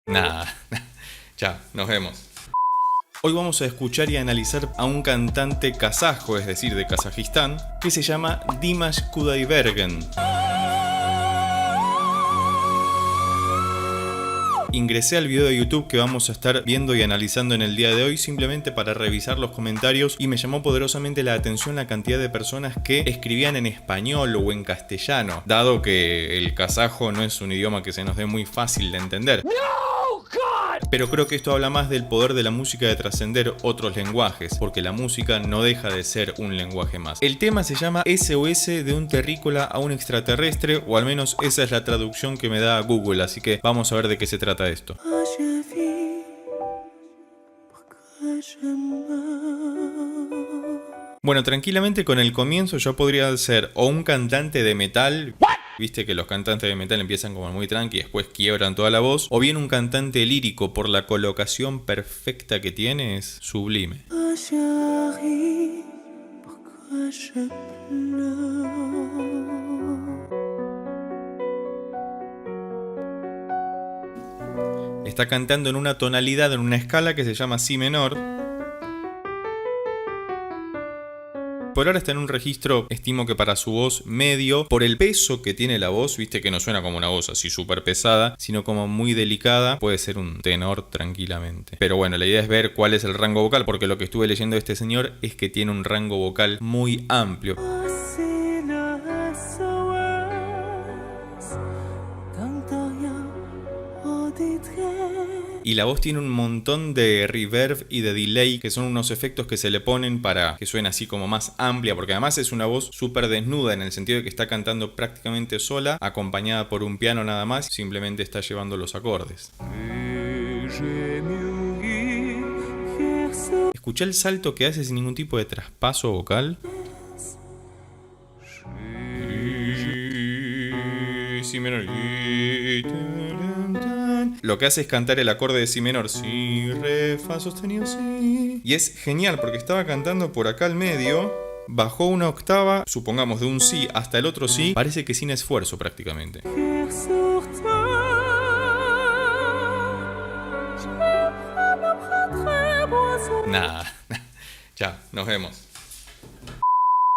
Nada, chao, nos vemos. Hoy vamos a escuchar y analizar a un cantante kazajo, es decir, de Kazajistán, que se llama Dimash Kudaibergen. Ingresé al video de YouTube que vamos a estar viendo y analizando en el día de hoy simplemente para revisar los comentarios y me llamó poderosamente la atención la cantidad de personas que escribían en español o en castellano, dado que el kazajo no es un idioma que se nos dé muy fácil de entender. Pero creo que esto habla más del poder de la música de trascender otros lenguajes, porque la música no deja de ser un lenguaje más. El tema se llama SOS de un terrícola a un extraterrestre, o al menos esa es la traducción que me da Google, así que vamos a ver de qué se trata esto. Bueno, tranquilamente con el comienzo yo podría ser o un cantante de metal. Viste que los cantantes de metal empiezan como muy tranqui y después quiebran toda la voz. O bien un cantante lírico por la colocación perfecta que tiene, es sublime. Está cantando en una tonalidad, en una escala que se llama Si menor. Por ahora está en un registro, estimo que para su voz medio, por el peso que tiene la voz, viste que no suena como una voz así súper pesada, sino como muy delicada, puede ser un tenor tranquilamente. Pero bueno, la idea es ver cuál es el rango vocal, porque lo que estuve leyendo de este señor es que tiene un rango vocal muy amplio. Y la voz tiene un montón de reverb y de delay, que son unos efectos que se le ponen para que suene así como más amplia, porque además es una voz súper desnuda en el sentido de que está cantando prácticamente sola, acompañada por un piano nada más, simplemente está llevando los acordes. Escuché el salto que hace sin ningún tipo de traspaso vocal. Si menor. Lo que hace es cantar el acorde de Si menor. Si, re, fa sostenido, si. Y es genial porque estaba cantando por acá al medio, bajó una octava, supongamos de un Si hasta el otro Si, parece que sin esfuerzo prácticamente. Nada, chao, nos vemos.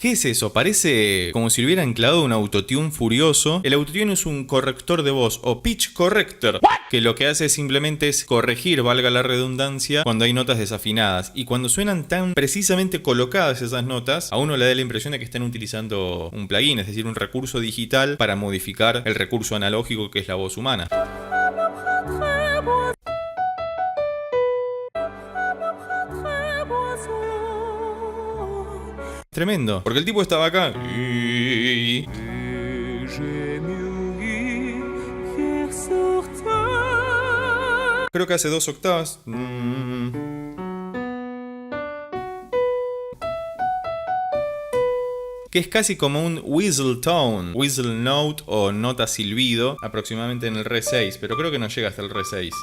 ¿Qué es eso? Parece como si le hubieran clavado un autotune furioso. El autotune es un corrector de voz o pitch corrector, que lo que hace simplemente es corregir, valga la redundancia, cuando hay notas desafinadas. Y cuando suenan tan precisamente colocadas esas notas, a uno le da la impresión de que están utilizando un plugin, es decir, un recurso digital para modificar el recurso analógico que es la voz humana. Tremendo, porque el tipo estaba acá. Creo que hace 2 octavas. Que es casi como un whistle tone, whistle note o nota silbido, aproximadamente en el re 6, pero creo que no llega hasta el re 6.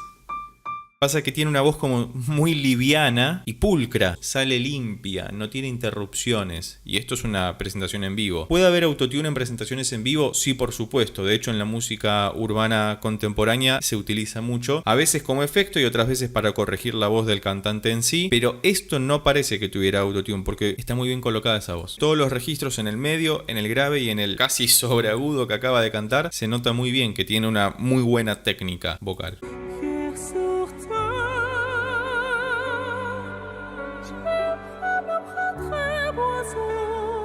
Pasa que tiene una voz como muy liviana y pulcra, sale limpia, no tiene interrupciones. Y esto es una presentación en vivo. ¿Puede haber autotune en presentaciones en vivo? Sí, por supuesto. De hecho, en la música urbana contemporánea se utiliza mucho. A veces como efecto y otras veces para corregir la voz del cantante en sí. Pero esto no parece que tuviera autotune porque está muy bien colocada esa voz. Todos los registros en el medio, en el grave y en el casi sobreagudo que acaba de cantar, se nota muy bien que tiene una muy buena técnica vocal.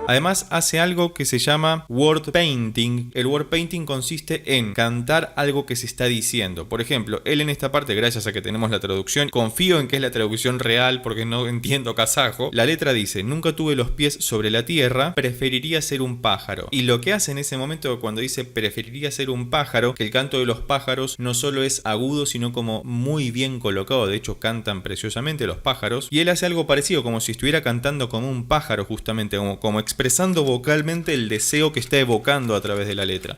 Además hace algo que se llama word painting. El word painting consiste en cantar algo que se está diciendo. Por ejemplo, él en esta parte, gracias a que tenemos la traducción, confío en que es la traducción real porque no entiendo kazajo. La letra dice: nunca tuve los pies sobre la tierra, preferiría ser un pájaro. Y lo que hace en ese momento cuando dice preferiría ser un pájaro, que el canto de los pájaros no solo es agudo sino como muy bien colocado. De hecho cantan preciosamente los pájaros. Y él hace algo parecido, como si estuviera cantando como un pájaro justamente, como expresando vocalmente el deseo que está evocando a través de la letra.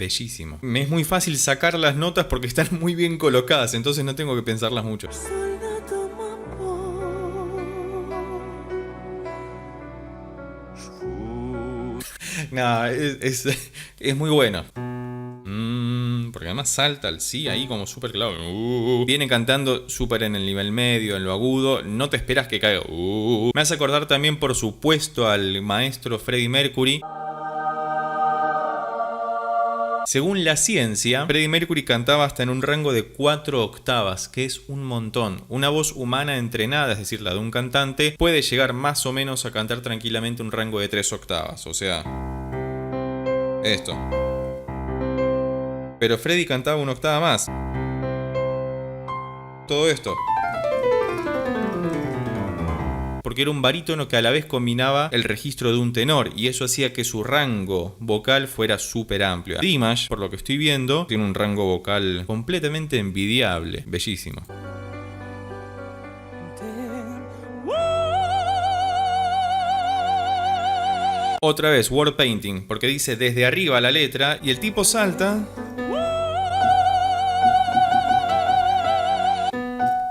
Bellísimo. Me es muy fácil sacar las notas porque están muy bien colocadas, entonces no tengo que pensarlas mucho. No, es muy bueno. Porque además salta el sí ahí como súper claro. Viene cantando súper en el nivel medio, en lo agudo. No te esperas que caiga. Me hace acordar también, por supuesto, al maestro Freddie Mercury. Según la ciencia, Freddie Mercury cantaba hasta en un rango de 4 octavas, que es un montón. Una voz humana entrenada, es decir, la de un cantante, puede llegar más o menos a cantar tranquilamente un rango de 3 octavas. O sea, esto. Pero Freddie cantaba una octava más. Todo esto. Porque era un barítono que a la vez combinaba el registro de un tenor, y eso hacía que su rango vocal fuera súper amplio. Dimash, por lo que estoy viendo, tiene un rango vocal completamente envidiable. Bellísimo. Otra vez, word painting, porque dice desde arriba la letra y el tipo salta.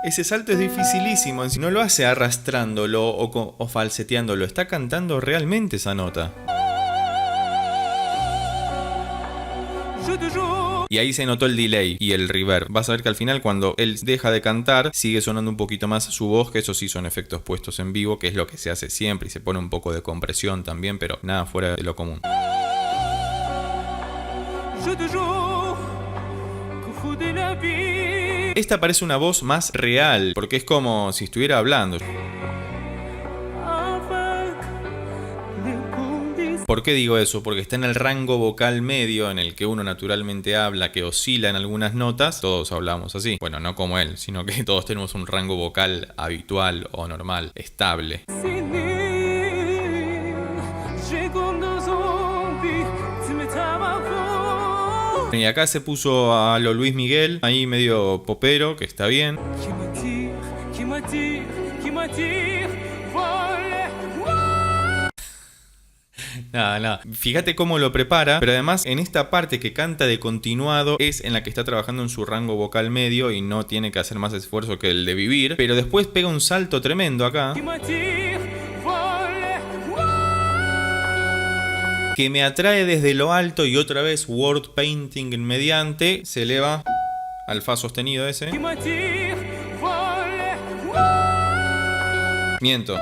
Ese salto es dificilísimo, si no lo hace arrastrándolo o falseteándolo, está cantando realmente esa nota. Y ahí se notó el delay y el reverb. Vas a ver que al final, cuando él deja de cantar, sigue sonando un poquito más su voz, que eso sí son efectos puestos en vivo, que es lo que se hace siempre, y se pone un poco de compresión también, pero nada fuera de lo común. Esta parece una voz más real, porque es como si estuviera hablando. ¿Por qué digo eso? Porque está en el rango vocal medio en el que uno naturalmente habla, que oscila en algunas notas. Todos hablamos así. Bueno, no como él, sino que todos tenemos un rango vocal habitual o normal, estable. Y acá se puso a lo Luis Miguel, ahí medio popero, que está bien. Nada. Fíjate cómo lo prepara, pero además en esta parte que canta de continuado es en la que está trabajando en su rango vocal medio y no tiene que hacer más esfuerzo que el de vivir, pero después pega un salto tremendo acá, que me atrae desde lo alto, y otra vez word painting mediante, se eleva al fa sostenido ese. Miento.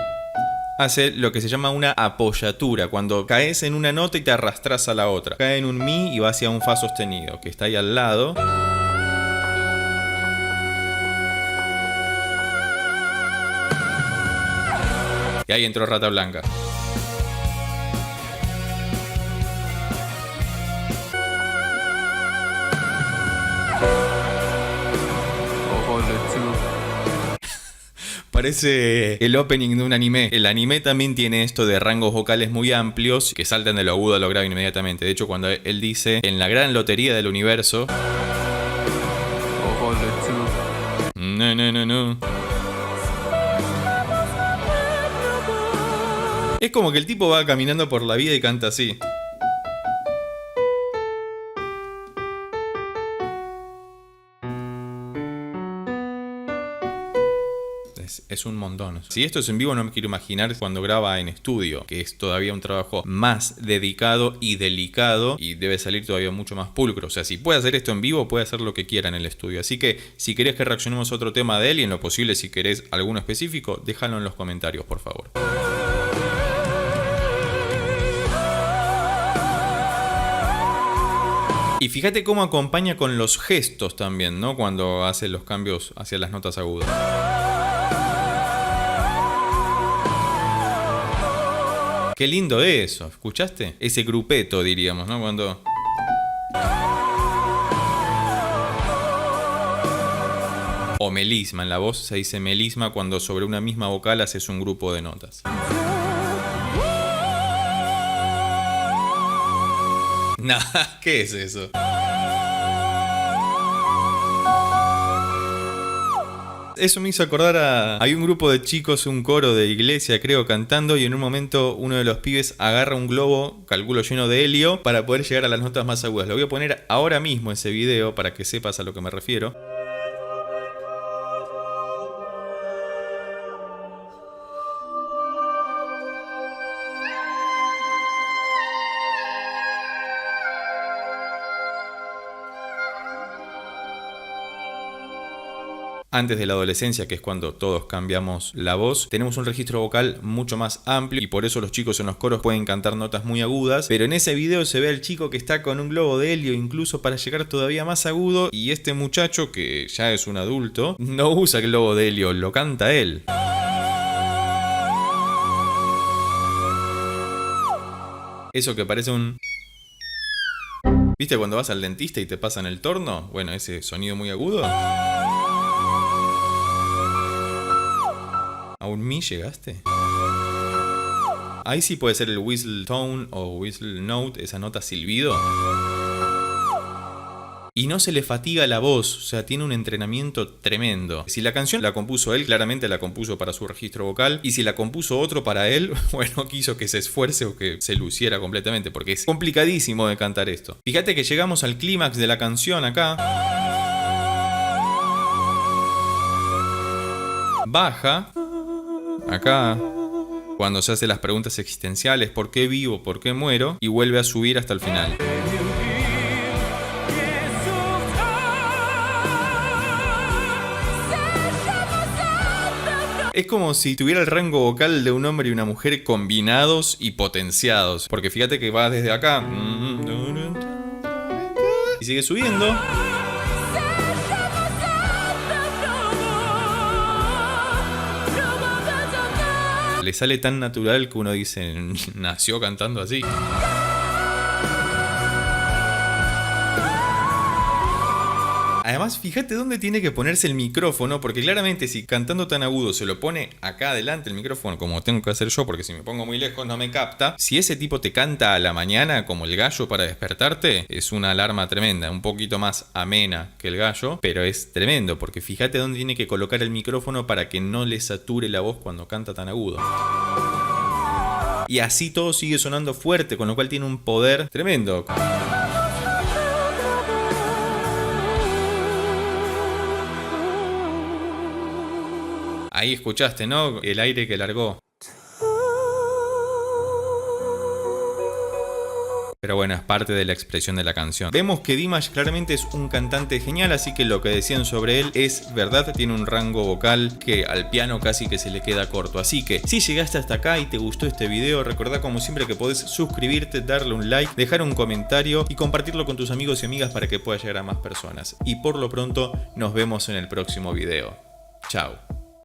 Hace lo que se llama una apoyatura, cuando caes en una nota y te arrastras a la otra. Cae en un mi y va hacia un fa sostenido, que está ahí al lado. Y ahí entró Rata Blanca. Parece el opening de un anime. El anime también tiene esto de rangos vocales muy amplios que saltan de lo agudo a lo grave inmediatamente. De hecho, cuando él dice en la gran lotería del universo, no. Es como que el tipo va caminando por la vida y canta así. Es un montón. Si esto es en vivo, no me quiero imaginar cuando graba en estudio, que es todavía un trabajo más dedicado y delicado, y debe salir todavía mucho más pulcro. O sea, si puede hacer esto en vivo, puede hacer lo que quiera en el estudio. Así que si querés que reaccionemos a otro tema de él, y en lo posible si querés alguno específico, déjalo en los comentarios, por favor. Y fíjate cómo acompaña con los gestos también, ¿no? Cuando hace los cambios hacia las notas agudas. Qué lindo eso, ¿escuchaste? Ese grupeto, diríamos, ¿no? Cuando... O melisma, en la voz se dice melisma cuando sobre una misma vocal haces un grupo de notas. Nah, ¿qué es eso? Eso me hizo acordar a... Hay un grupo de chicos, un coro de iglesia, creo, cantando, y en un momento uno de los pibes agarra un globo, calculo lleno de helio, para poder llegar a las notas más agudas. Lo voy a poner ahora mismo ese video para que sepas a lo que me refiero. antes de la adolescencia, que es cuando todos cambiamos la voz, tenemos un registro vocal mucho más amplio y por eso los chicos en los coros pueden cantar notas muy agudas, pero en ese video se ve al chico que está con un globo de helio incluso para llegar todavía más agudo, y este muchacho, que ya es un adulto, no usa el globo de helio, lo canta él. Eso que parece un... ¿Viste cuando vas al dentista y te pasan el torno? Bueno, ese sonido muy agudo. ¿A un mi llegaste? Ahí sí puede ser el whistle tone o whistle note, esa nota silbido. Y no se le fatiga la voz, o sea, tiene un entrenamiento tremendo. Si la canción la compuso él, claramente la compuso para su registro vocal. Y si la compuso otro para él, bueno, quiso que se esfuerce o que se luciera completamente, porque es complicadísimo de cantar esto. Fíjate que llegamos al clímax de la canción acá. Baja. Acá. Cuando se hace las preguntas existenciales, ¿por qué vivo? ¿Por qué muero? Y vuelve a subir hasta el final. Es como si tuviera el rango vocal de un hombre y una mujer combinados y potenciados. Porque fíjate que va desde acá. Y sigue subiendo. Le sale tan natural que uno dice, nació cantando así. Además, fíjate dónde tiene que ponerse el micrófono, porque claramente si cantando tan agudo se lo pone acá adelante el micrófono, como tengo que hacer yo, porque si me pongo muy lejos no me capta. Si ese tipo te canta a la mañana como el gallo para despertarte, es una alarma tremenda, un poquito más amena que el gallo, pero es tremendo, porque fíjate dónde tiene que colocar el micrófono para que no le sature la voz cuando canta tan agudo. Y así todo sigue sonando fuerte, con lo cual tiene un poder tremendo. Ahí escuchaste, ¿no? El aire que largó. Pero bueno, es parte de la expresión de la canción. Vemos que Dimash claramente es un cantante genial, así que lo que decían sobre él es verdad. Tiene un rango vocal que al piano casi que se le queda corto. Así que si llegaste hasta acá y te gustó este video, recordá como siempre que podés suscribirte, darle un like, dejar un comentario y compartirlo con tus amigos y amigas para que pueda llegar a más personas. Y por lo pronto nos vemos en el próximo video. Chao.